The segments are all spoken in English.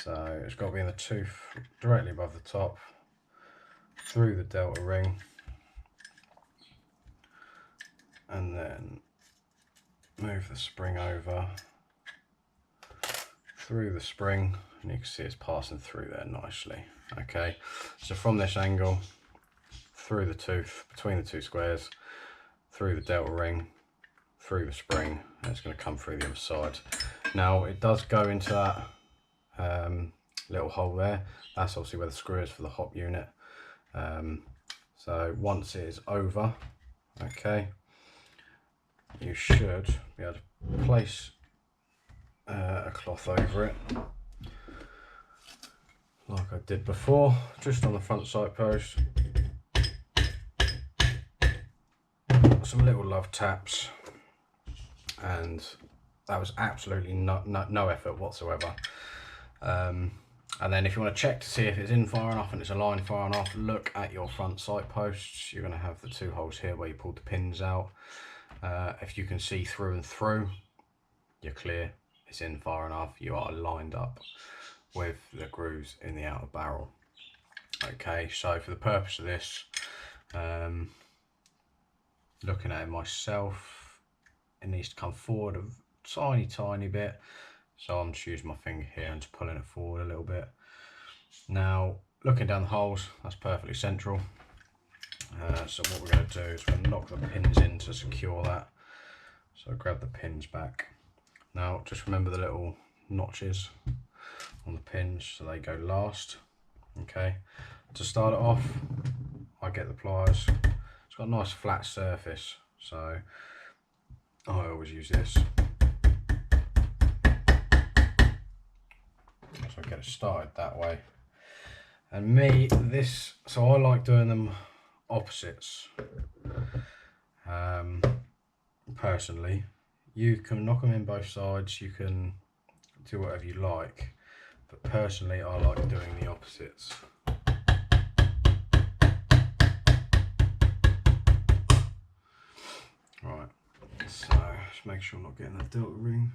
So it's got to be in the tooth directly above the top, through the delta ring, and then move the spring over, through the spring, and you can see it's passing through there nicely. Okay, so from this angle, through the tooth, between the two squares, through the delta ring, through the spring, and it's going to come through the other side. Now it does go into that little hole there. That's obviously where the screw is for the hop unit. So once it is over, okay, you should be able to place a cloth over it like I did before, just on the front sight post. Some little love taps, and that was absolutely no effort whatsoever. And then if you want to check to see if it's in far enough and it's aligned far enough, look at your front sight posts. You're going to have the two holes here where you pulled the pins out. If you can see through and through, you're clear, it's in far enough, you are lined up with the grooves in the outer barrel. Okay, so for the purpose of this, looking at it myself, it needs to come forward a tiny bit. So I'm just using my finger here and just pulling it forward a little bit. Now, looking down the holes, that's perfectly central. So what we're going to do is we're going to knock the pins in to secure that. So grab the pins back. Now, just remember the little notches on the pins, so they go last. Okay. To start it off, I get the pliers. It's got a nice flat surface, so I always use this. So I get it started that way. And so I like doing them opposites. Personally, you can knock them in both sides, you can do whatever you like, but personally I like doing the opposites. Right, so just make sure I'm not getting that delta ring.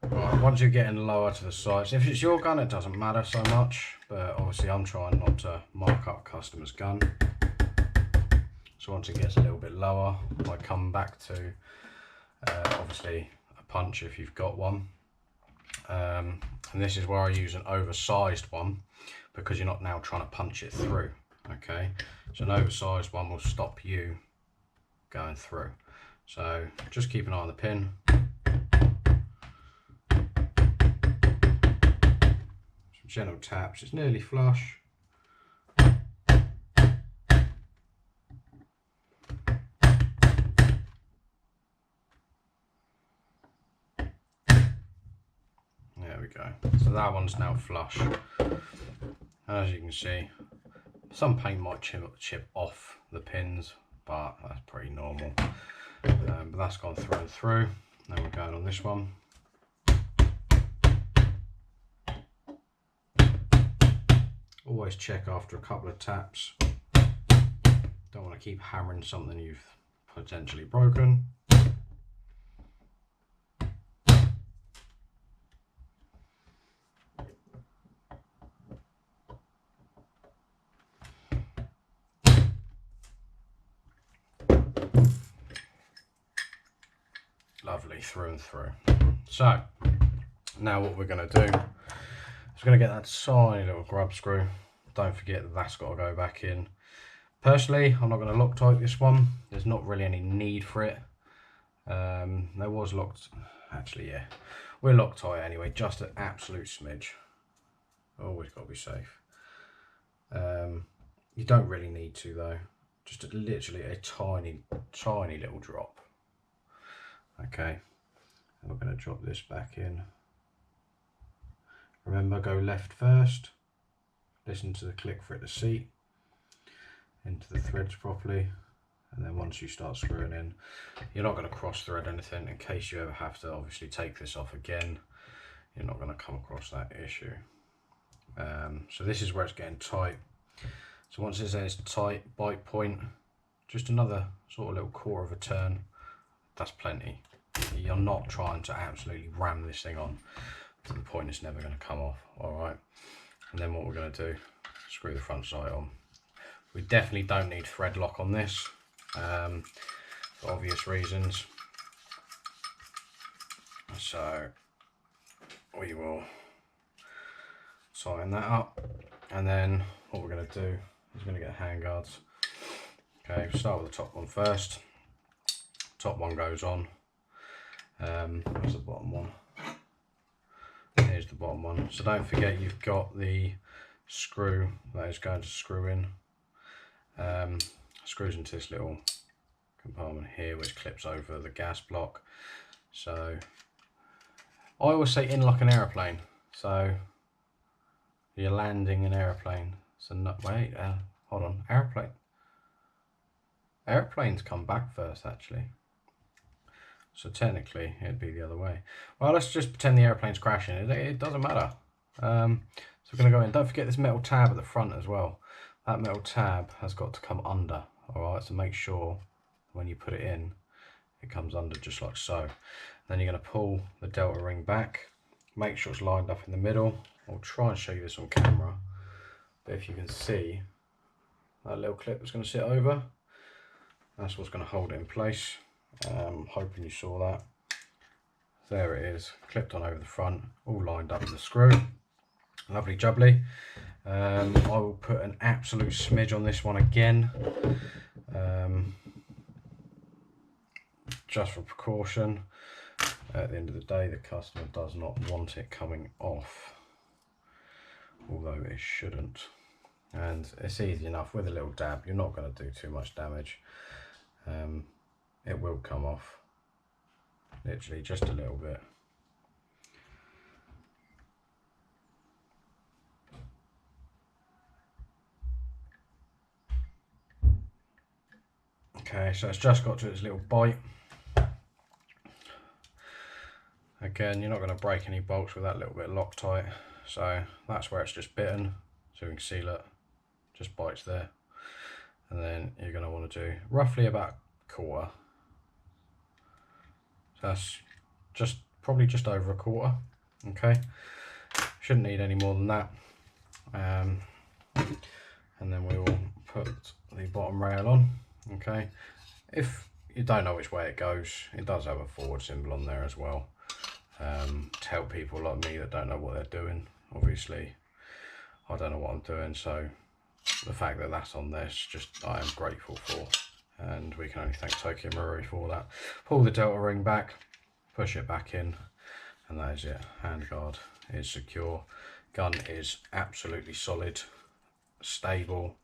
Right, once you're getting lower to the sides, if it's your gun it doesn't matter so much, but obviously I'm trying not to mark up customer's gun. So once it gets a little bit lower, I come back to obviously a punch if you've got one. And this is where I use an oversized one, because you're not now trying to punch it through. Okay, so an oversized one will stop you going through. So just keep an eye on the pin. Some gentle taps, it's nearly flush. There we go. So that one's now flush. And as you can see, some paint might chip off the pins, but that's pretty normal. But that's gone through and through. Now we're going on this one. Always check after a couple of taps. Don't want to keep hammering something you've potentially broken. Lovely, through and through. So now what we're going to do is we're going to get that tiny little grub screw. Don't forget that that's got to go back in. Personally, I'm not going to Loctite this one. There's not really any need for it. There was actually, yeah, we're Loctite anyway, just an absolute smidge. Always got to be safe. You don't really need to though. Just literally a tiny little drop. Okay, and we're going to drop this back in. Remember, go left first. Listen to the click for it to seat into the threads properly, and then once you start screwing in, you're not going to cross thread anything in case you ever have to obviously take this off again. You're not going to come across that issue. So this is where it's getting tight. So once it's in its tight bite point, just another sort of little quarter of a turn, that's plenty. You're not trying to absolutely ram this thing on to the point it's never going to come off. All right, and then what we're going to do, screw the front sight on. We definitely don't need thread lock on this, for obvious reasons. So we will tighten that up, and then what we're going to do is we're going to get handguards. Okay, we'll start with the top one first. Top one goes on. Where's the bottom one? Here's the bottom one. So don't forget you've got the screw that is going to screw in. Screws into this little compartment here, which clips over the gas block. So I always say in like an aeroplane. So you're landing an aeroplane. So no, wait, hold on, aeroplane. Airplanes come back first, actually. So technically, it'd be the other way. Well, let's just pretend the airplane's crashing. It doesn't matter. So we're going to go in. Don't forget this metal tab at the front as well. That metal tab has got to come under. All right, so make sure when you put it in, it comes under just like so. Then you're going to pull the delta ring back. Make sure it's lined up in the middle. I'll try and show you this on camera. But if you can see, that little clip that's going to sit over, that's what's going to hold it in place. Hoping you saw that. There it is, clipped on over the front, all lined up with the screw. Lovely jubbly. I will put an absolute smidge on this one again, just for precaution. At the end of the day, the customer does not want it coming off, although it shouldn't. And it's easy enough with a little dab. You're not going to do too much damage. It will come off, literally just a little bit. Okay, so it's just got to its little bite. Again, you're not going to break any bolts with that little bit of Loctite, so that's where it's just bitten, so we can seal it, just bites there. And then you're going to want to do roughly about a quarter. So that's probably just over a quarter. Okay, shouldn't need any more than that. And then we will put the bottom rail on. Okay, if you don't know which way it goes, it does have a forward symbol on there as well, to help people like me that don't know what they're doing. Obviously I don't know what I'm doing, so the fact that that's on there is just, I am grateful for, and we can only thank Tokyo Marui for that. Pull the delta ring back, push it back in, and that is it. Handguard is secure. Gun is absolutely solid, stable,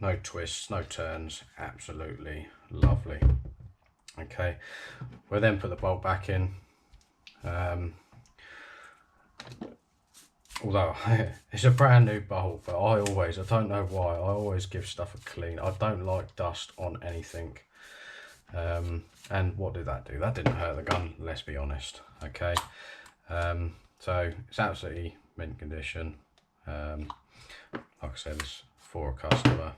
no twists, no turns, absolutely lovely. Okay, we'll then put the bolt back in. Although it's a brand new bolt, but I don't know why, I always give stuff a clean. I don't like dust on anything. And what did that do? That didn't hurt the gun, let's be honest. Okay, so it's absolutely mint condition. Like I said, it's for a customer,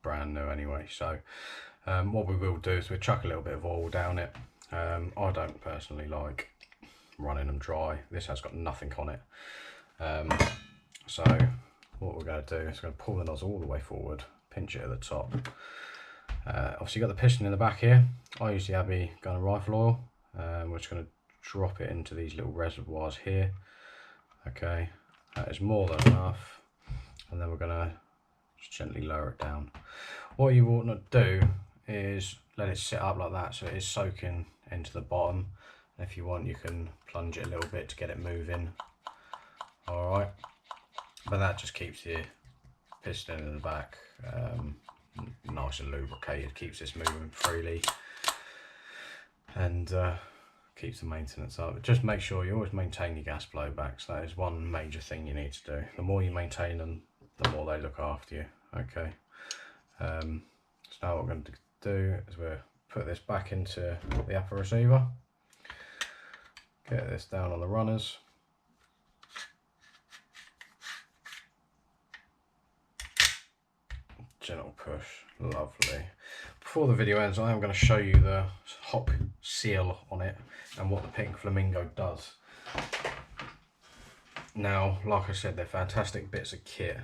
brand new anyway. So what we will do is we'll chuck a little bit of oil down it. I don't personally like running them dry. This has got nothing on it. So what we're going to do is we're going to pull the nozzle all the way forward, pinch it at the top. Obviously you've got the piston in the back here. I use the Abbey gun and rifle oil. We're just going to drop it into these little reservoirs here. Okay, that is more than enough. And then we're going to just gently lower it down. What you want to do is let it sit up like that so it is soaking into the bottom. And if you want, you can plunge it a little bit to get it moving. Alright, but that just keeps the piston in the back nice and lubricated, keeps this moving freely, and keeps the maintenance up. But just make sure you always maintain your gas blowbacks. That is one major thing you need to do. The more you maintain them, the more they look after you. Okay, so now what we're going to do is we'll put this back into the upper receiver, get this down on the runners, gentle push, lovely. before the video ends, I am going to show you the hop seal on it and what the Pink Flamingo does. Now, like I said, they're fantastic bits of kit,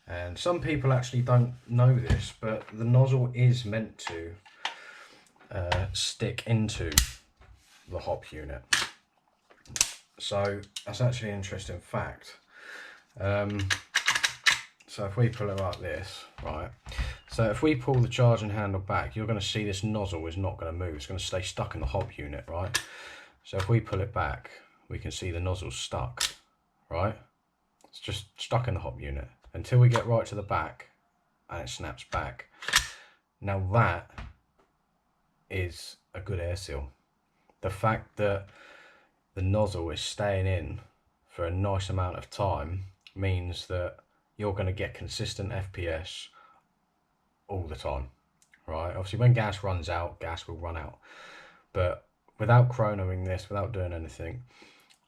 and some people actually don't know this, but the nozzle is meant to stick into the hop unit. So that's actually an interesting fact. So if we pull it like this, right, so if we pull the charging handle back, you're going to see this nozzle is not going to move. It's going to stay stuck in the hop unit, right? So if we pull it back, we can see the nozzle's stuck, right? It's just stuck in the hop unit until we get right to the back and it snaps back. Now that is a good air seal. The fact that the nozzle is staying in for a nice amount of time means that you're going to get consistent FPS all the time, right? Obviously when gas runs out, gas will run out, but without chronoing this, without doing anything,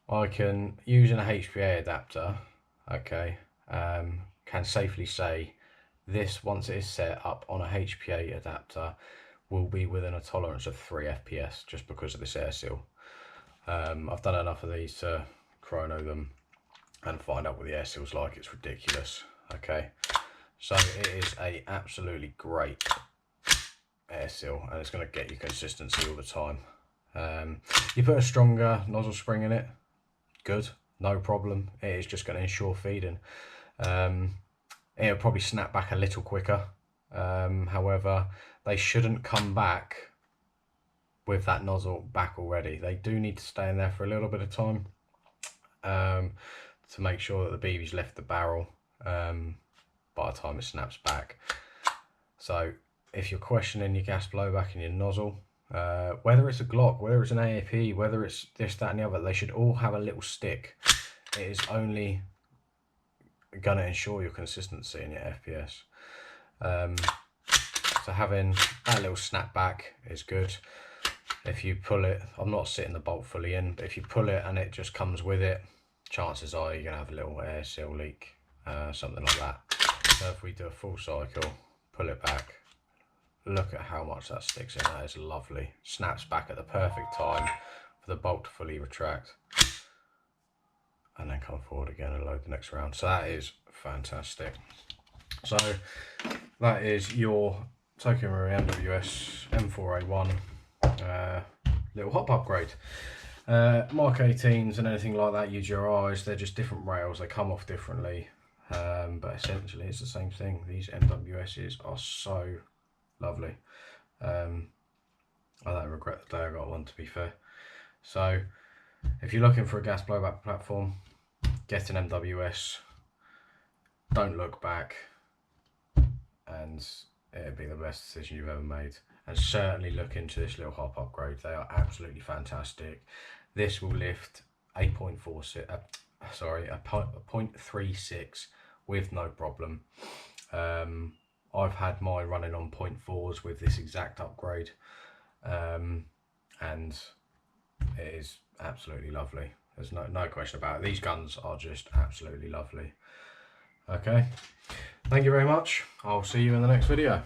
I can, using a HPA adapter, okay, can safely say this, once it is set up on a HPA adapter, will be within a tolerance of 3 FPS just because of this air seal. I've done enough of these to chrono them and find out what the air seal's like. It's ridiculous. Okay, so it is a absolutely great air seal, and it's going to get you consistency all the time. You put a stronger nozzle spring in it, good, no problem. It is just going to ensure feeding. It'll probably snap back a little quicker. However, they shouldn't come back with that nozzle back already. They do need to stay in there for a little bit of time to make sure that the BB's left the barrel by the time it snaps back. So if you're questioning your gas blowback and your nozzle, whether it's a Glock, whether it's an AAP, whether it's this, that and the other, they should all have a little stick. It is only going to ensure your consistency in your FPS. So having that little snap back is good. If you pull it, I'm not sitting the bolt fully in, but if you pull it and it just comes with it, chances are you're going to have a little air seal leak, something like that. So if we do a full cycle, pull it back, look at how much that sticks in. That is lovely. Snaps back at the perfect time for the bolt to fully retract, and then come forward again and load the next round. So that is fantastic. So that is your Tokyo Marui MWS M4A1 little hop upgrade. Mark 18s and anything like that, use your eyes. They're just different rails, they come off differently, but essentially it's the same thing. These MWSs are so lovely. I don't regret the day I got one, to be fair. So if you're looking for a gas blowback platform, get an MWS, don't look back, and it'll be the best decision you've ever made. And certainly look into this little hop upgrade. They are absolutely fantastic. This will lift a 0.36 with no problem. I've had mine running on 0.4s with this exact upgrade, and it is absolutely lovely. There's no question about it. These guns are just absolutely lovely. Okay, thank you very much. I'll see you in the next video.